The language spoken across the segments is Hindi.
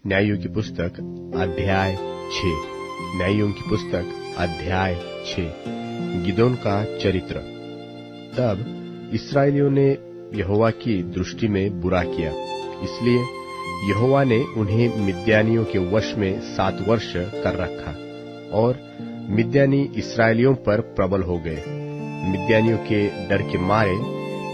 न्यायों की पुस्तक अध्याय 6। न्यायों की पुस्तक अध्याय 6। गिदोन का चरित्र। तब इस्राएलियों ने यहोवा की दृष्टि में बुरा किया, इसलिए यहोवा ने उन्हें मिद्यानियों के वश में 7 वर्ष कर रखा, और मिद्यानी इस्राएलियों पर प्रबल हो गए। मिद्यानियों के डर के मारे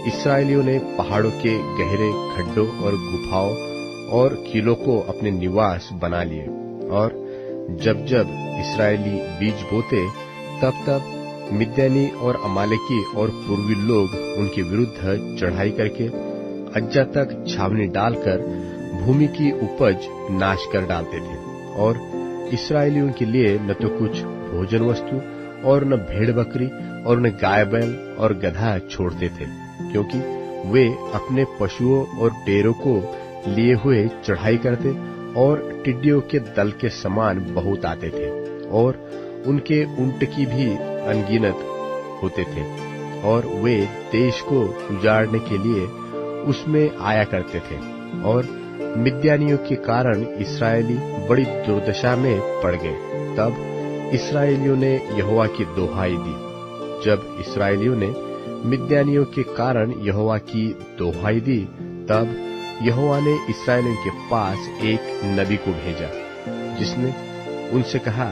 इस्राएलियों ने पहाड़ों के गहरे खड्डों और गुफाओं और किलों को अपने निवास बना लिए, और जब जब इस्राएली बीज बोते तब तब मिद्यानी और अमालेकी और पूर्वी लोग उनके विरुद्ध चढ़ाई करके अज्जा तक छावनी डालकर भूमि की उपज नाश कर डालते थे, और इस्राएलियों के लिए न तो कुछ भोजन वस्तु और न भेड़ बकरी और न गाय बैल और गधा छोड़ते थे, क्योंकि वे अपने पशुओं और डेरों को लिए हुए चढ़ाई करते और टिड्डियों के दल के समान बहुत आते थे, और उनके ऊंट की भी अनगिनत होते थे, और वे देश को उजाड़ने के लिए उसमें आया करते थे। और मिद्यानियों के कारण इस्राएली बड़ी दुर्दशा में पड़ गए। तब इस्राएलियों ने यहोवा की दोहाई दी। जब इस्राएलियों ने मिद्यानियों के कारण यहोवा की दोहाई दी, तब यहोवा ने इस्राएलियों के पास एक नबी को भेजा, जिसने उनसे कहा,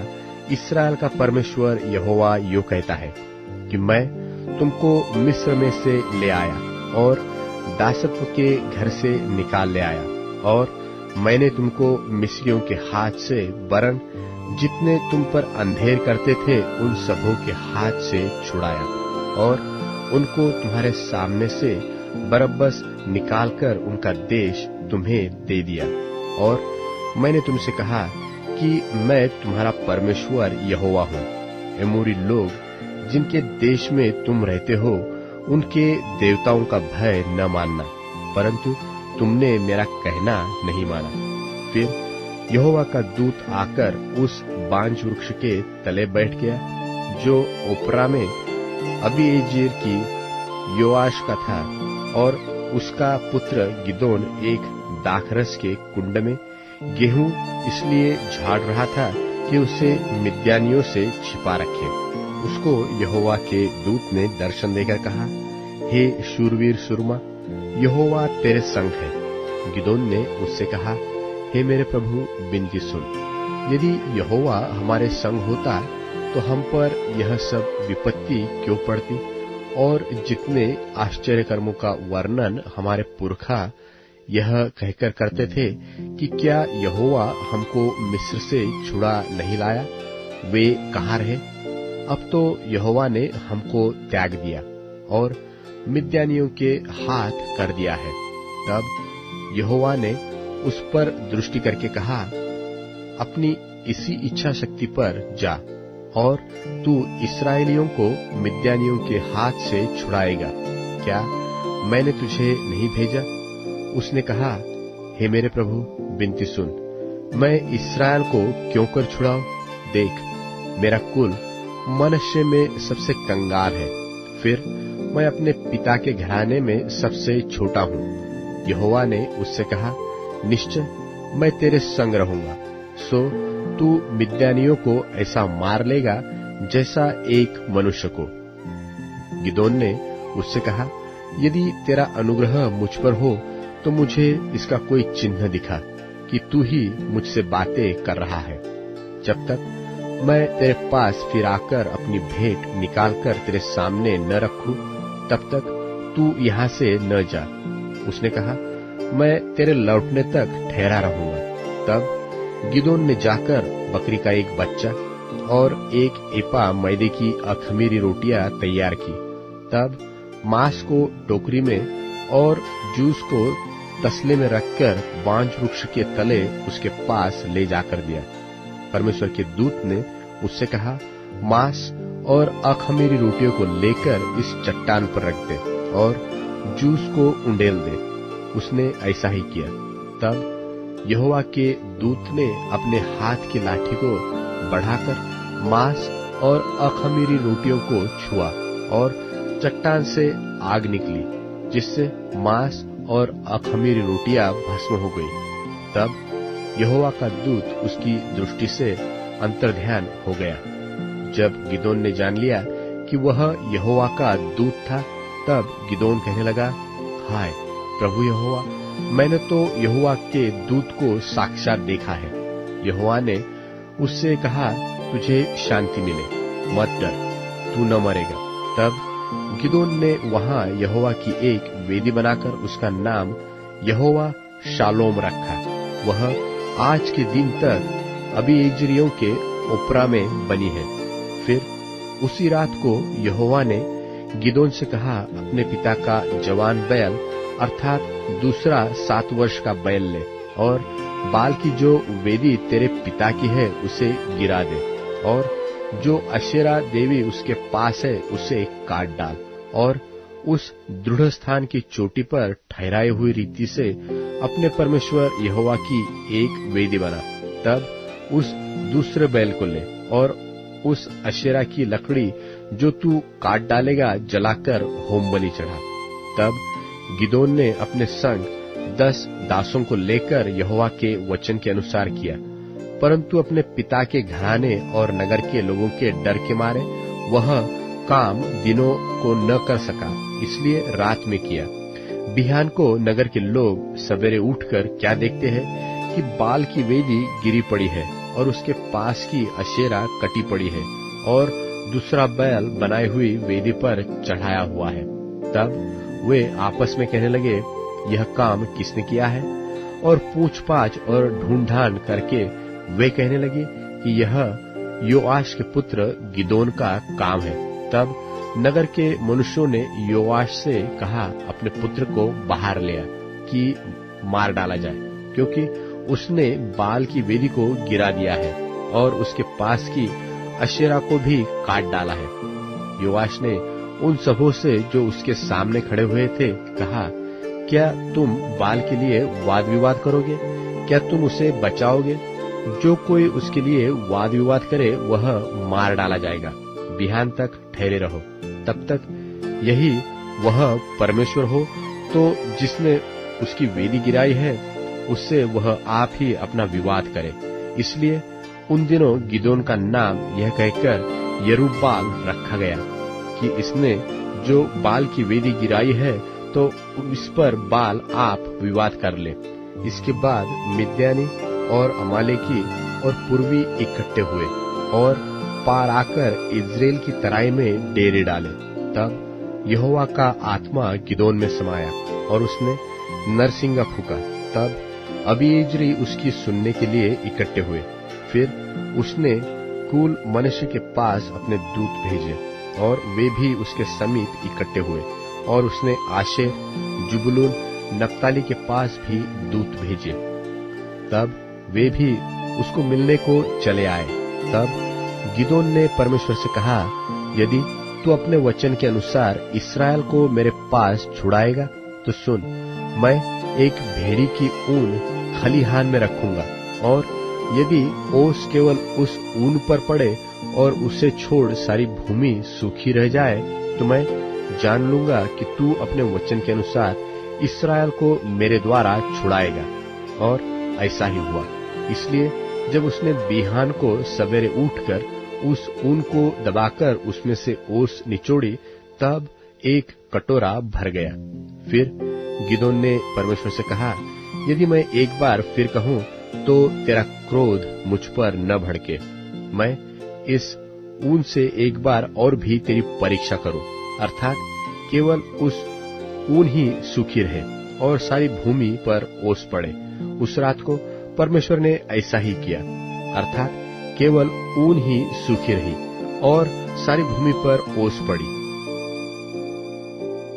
इस्राएल का परमेश्वर यहोवा यूं कहता है कि मैं तुमको मिस्र में से ले आया और दासत्व के घर से निकाल ले आया, और मैंने तुमको मिस्रियों के हाथ से, वरन जितने तुम पर अंधेर करते थे उन सबों के हाथ से छुड़ाया, और उनको तुम्हारे सामने से बरब्बस निकालकर उनका देश तुम्हें दे दिया। और मैंने तुमसे कहा कि मैं तुम्हारा परमेश्वर यहोवा हूँ। एमोरी लोग जिनके देश में तुम रहते हो, उनके देवताओं का भय न मानना, परंतु तुमने मेरा कहना नहीं माना। फिर यहोवा का दूत आकर उस बांज वृक्ष के तले बैठ गया, जो ओपरा में अबीएजेर की योआश का था, और उसका पुत्र गिदोन एक दाखरस के कुंड में गेहूं इसलिए झाड़ रहा था कि उसे मिद्यानियों से छिपा रखे। उसको यहोवा के दूत ने दर्शन देकर कहा, हे शूरवीर सुरमा, यहोवा तेरे संग है। गिदोन ने उससे कहा, हे मेरे प्रभु, विनती सुन, यदि यहोवा हमारे संग होता तो हम पर यह सब विपत्ति क्यों पड़ती? और जितने आश्चर्य कर्मों का वर्णन हमारे पुरखा यह कहकर करते थे कि क्या यहोवा हमको मिस्र से छुड़ा नहीं लाया, वे कहाँ रहे? अब तो यहोवा ने हमको त्याग दिया और मिद्यानियों के हाथ कर दिया है। तब यहोवा ने उस पर दृष्टि करके कहा, अपनी इसी इच्छा शक्ति पर जा, और तू इस्राएलियों को मिद्यानियों के हाथ से छुड़ाएगा। क्या मैंने तुझे नहीं भेजा? उसने कहा, हे मेरे प्रभु, विनती सुन, मैं इस्राएल को क्यों कर छुड़ाऊं? देख, मेरा कुल मनुष्य में सबसे कंगाल है, फिर मैं अपने पिता के घराने में सबसे छोटा हूँ। यहोवा ने उससे कहा, निश्चय मैं तेरे संग रहूंगा, सो तू मिद्यानियों को ऐसा मार लेगा जैसा एक मनुष्य को। गिदोन ने उससे कहा, यदि तेरा अनुग्रह मुझ पर हो तो मुझे इसका कोई चिन्ह दिखा कि तू ही मुझसे बातें कर रहा है। जब तक मैं तेरे पास फिर आकर अपनी भेंट निकालकर तेरे सामने न रखूं, तब तक तू यहाँ से न जा। उसने कहा, मैं तेरे लौटने तक ठहरा रहूंगा। तब गिदोन ने जाकर बकरी का एक बच्चा और एक एपा मैदे की अखमीरी रोटियां तैयार की। तब मांस को टोकरी में और जूस को तसले में रखकर बांज वृक्ष के तले उसके पास ले जाकर दिया। परमेश्वर के दूत ने उससे कहा, मांस और अखमीरी रोटियों को लेकर इस चट्टान पर रख दे और जूस को उंडेल दे। उसने ऐसा ही किया। तब यहोवा के दूत ने अपने हाथ की लाठी को बढ़ाकर मांस और अखमीरी रोटियों को छुआ, और चट्टान से आग निकली, जिससे मांस और अखमीरी रोटियां भस्म हो गई। तब यहोवा का दूत उसकी दृष्टि से अंतर्ध्यान हो गया। जब गिदोन ने जान लिया कि वह यहोवा का दूत था, तब गिदोन कहने लगा, हाय प्रभु यहोवा, मैंने तो यहोवा के दूत को साक्षात देखा है। यहोवा ने उससे कहा, तुझे शांति मिले, मत डर, तू न मरेगा। तब गिदोन ने वहां यहोवा की एक वेदी बनाकर उसका नाम यहोवा शालोम रखा। वह आज के दिन तक अबीएजेरियों के ओप्रा में बनी है। फिर उसी रात को यहोवा ने गिदोन से कहा, अपने पिता का जवान बैल अर्थात दूसरा 7 वर्ष का बैल ले और बाल की जो वेदी तेरे पिता की है उसे गिरा दे, और जो अशेरा देवी उसके पास है उसे काट डाल, और उस दृढ़ स्थान की चोटी पर ठहराई हुई रीति से अपने परमेश्वर यहोवा की एक वेदी बना। तब उस दूसरे बैल को ले और उस अशेरा की लकड़ी जो तू काट डालेगा जलाकर होम बलि चढ़ा। तब गिदोन ने अपने संग 10 दासों को लेकर यहोवा के वचन के अनुसार किया, परंतु अपने पिता के घराने और नगर के लोगों के डर के मारे वह काम दिनों को न कर सका, इसलिए रात में किया। बिहान को नगर के लोग सवेरे उठकर क्या देखते हैं कि बाल की वेदी गिरी पड़ी है और उसके पास की अशेरा कटी पड़ी है और दूसरा बैल बनाई हुई वेदी पर चढ़ाया हुआ है। तब वे आपस में कहने लगे, यह काम किसने किया है? और पूछपाछ और ढूंढान करके वे कहने लगे कि यह योआश के पुत्र गिदोन का काम है। तब नगर के मनुष्यों ने योआश से कहा, अपने पुत्र को बाहर ले आ कि मार डाला जाए, क्योंकि उसने बाल की वेदी को गिरा दिया है और उसके पास की अशेरा को भी काट डाला है। योआश ने उन सबों से जो उसके सामने खड़े हुए थे कहा, क्या तुम बाल के लिए वाद विवाद करोगे? क्या तुम उसे बचाओगे? जो कोई उसके लिए वाद विवाद करे वह मार डाला जाएगा। बिहान तक ठहरे रहो, तब तक यही वह परमेश्वर हो तो जिसने उसकी वेदी गिराई है उससे वह आप ही अपना विवाद करे। इसलिए उन दिनों गिदोन का नाम यह कहकर यरूब्बाल रखा गया कि इसने जो बाल की वेदी गिराई है तो इस पर बाल आप विवाद कर ले। इसके बाद मिद्यानी और अमालेकी और पूर्वी इकट्ठे हुए और पार आकर इस्राएल की तराई में डेरे डाले। तब यहोवा का आत्मा गिदोन में समाया और उसने नरसिंगा फूका। तब अबीएजेरी उसकी सुनने के लिए इकट्ठे हुए। फिर उसने कुल मनुष्य के पास अपने दूत भेजे और वे भी उसके समीप इकट्ठे हुए, और उसने आशेर, जुबुलून, नप्ताली के पास भी दूत भेजे। तब वे भी उसको मिलने को चले आए। तब गिदोन ने परमेश्वर से कहा, यदि तू अपने वचन के अनुसार इस्राएल को मेरे पास छुड़ाएगा तो सुन, मैं एक भेड़ी की ऊन खलिहान में रखूंगा, और यदि ओस केवल उस ऊन पर पड़े और उसे छोड़ सारी भूमि सूखी रह जाए तो मैं जान लूंगा कि तू अपने वचन के अनुसार इस्राएल को मेरे द्वारा छुड़ाएगा। और ऐसा ही हुआ। इसलिए जब उसने बिहान को सवेरे उठकर उस ऊन को दबाकर उसमें से ओस निचोड़ी, तब एक कटोरा भर गया। फिर गिदोन ने परमेश्वर से कहा, यदि मैं एक बार फिर कहूं तो तेरा क्रोध मुझ पर न भड़के, मैं इस ऊन से एक बार और भी तेरी परीक्षा करूं, अर्थात केवल उस ऊन ही सूखी रहे और सारी भूमि पर ओस पड़े। उस रात को परमेश्वर ने ऐसा ही किया, अर्थात केवल ऊन ही सूखी रही और सारी भूमि पर ओस पड़ी।